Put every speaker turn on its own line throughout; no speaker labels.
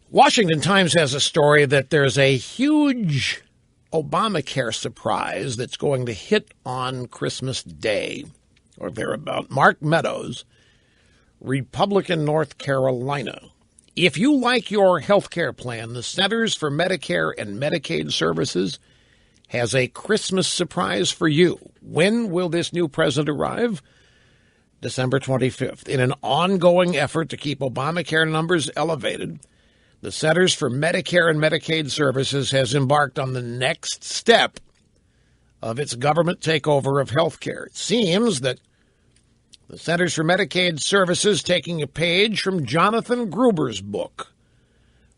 Washington Times has a story that there's a huge Obamacare surprise that's going to hit on Christmas Day or thereabout. Mark Meadows, Republican, North Carolina. If you like your health care plan, the Centers for Medicare and Medicaid Services has a Christmas surprise for you. When will this new president arrive? December 25th. In an ongoing effort to keep Obamacare numbers elevated, the Centers for Medicare and Medicaid Services has embarked on the next step of its government takeover of health care. It seems that the Centers for Medicaid Services taking a page from Jonathan Gruber's book.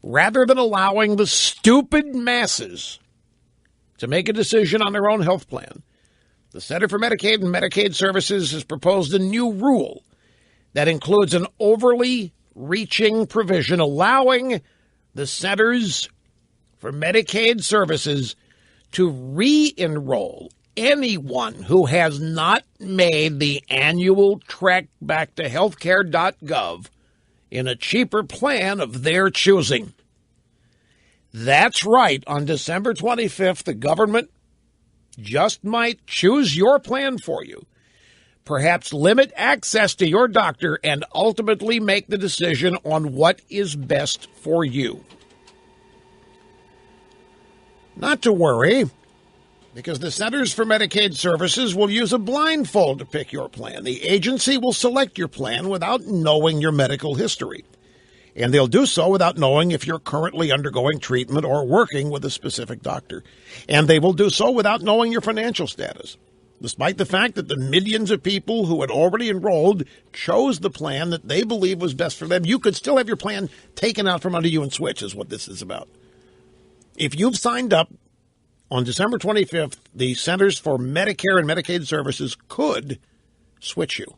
Rather than allowing the stupid masses to make a decision on their own health plan, the Center for Medicaid and Medicaid Services has proposed a new rule that includes an overly reaching provision allowing the Centers for Medicaid Services to re-enroll anyone who has not made the annual trek back to healthcare.gov in a cheaper plan of their choosing. That's right. On December 25th, the government just might choose your plan for you, perhaps limit access to your doctor, and ultimately make the decision on what is best for you. Not to worry, because the Centers for Medicaid Services will use a blindfold to pick your plan. The agency will select your plan without knowing your medical history, and they'll do so without knowing if you're currently undergoing treatment or working with a specific doctor, and they will do so without knowing your financial status. Despite the fact that the millions of people who had already enrolled chose the plan that they believe was best for them, you could still have your plan taken out from under you and switch, is what this is about. If you've signed up on December 25th, the Centers for Medicare and Medicaid Services could switch you,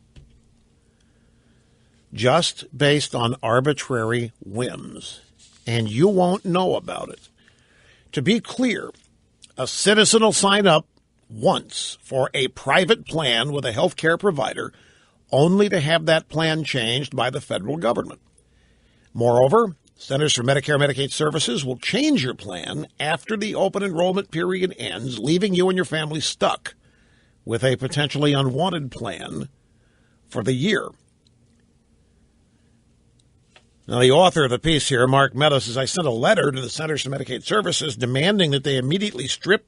just based on arbitrary whims, and you won't know about it. To be clear, a citizen will sign up once for a private plan with a health care provider, only to have that plan changed by the federal government. Moreover, Centers for Medicare and Medicaid Services will change your plan after the open enrollment period ends, leaving you and your family stuck with a potentially unwanted plan for the year. Now, the author of the piece here, Mark Meadows, says, I sent a letter to the Centers for Medicaid Services demanding that they immediately strip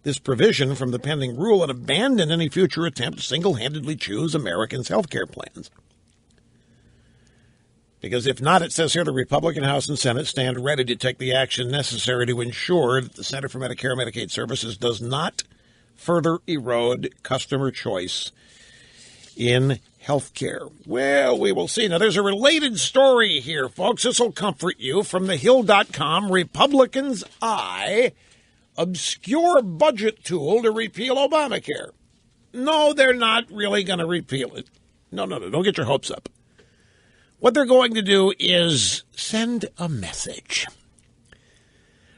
this provision from the pending rule and abandon any future attempt to single-handedly choose Americans' health care plans. Because if not, it says here, the Republican House and Senate stand ready to take the action necessary to ensure that the Center for Medicare and Medicaid Services does not further erode customer choice in health care. Well, we will see. Now, there's a related story here, folks. This will comfort you from thehill.com. Republicans' eye obscure budget tool to repeal Obamacare. No, they're not really going to repeal it. No, don't get your hopes up. What they're going to do is send a message.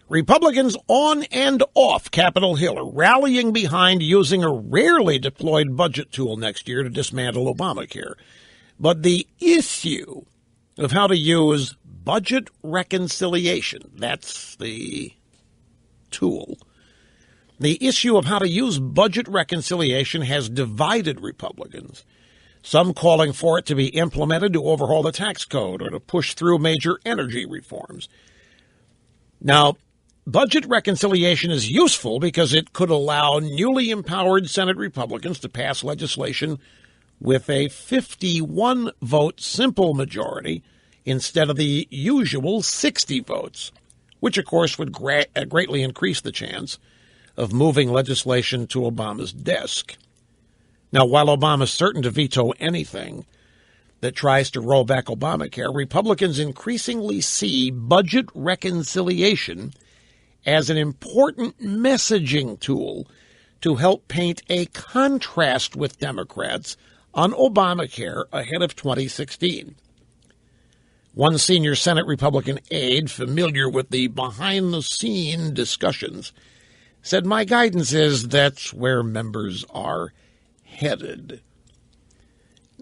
Republicans on and off Capitol Hill are rallying behind using a rarely deployed budget tool next year to dismantle Obamacare. But the issue of how to use budget reconciliation, that's the tool. The issue of how to use budget reconciliation has divided Republicans, some calling for it to be implemented to overhaul the tax code or to push through major energy reforms. Now, budget reconciliation is useful because it could allow newly empowered Senate Republicans to pass legislation with a 51-vote simple majority instead of the usual 60 votes, which, of course, would greatly increase the chance of moving legislation to Obama's desk. Now, while Obama is certain to veto anything that tries to roll back Obamacare, Republicans increasingly see budget reconciliation as an important messaging tool to help paint a contrast with Democrats on Obamacare ahead of 2016. One senior Senate Republican aide familiar with the behind-the-scene discussions said, my guidance is that's where members are headed.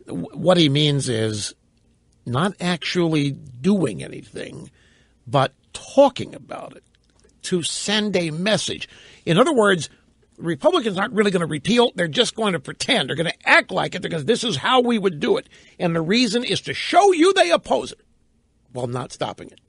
What he means is not actually doing anything, but talking about it to send a message. In other words, Republicans aren't really going to repeal. They're just going to pretend. They're going to act like it because this is how we would do it. And the reason is to show you they oppose it while not stopping it.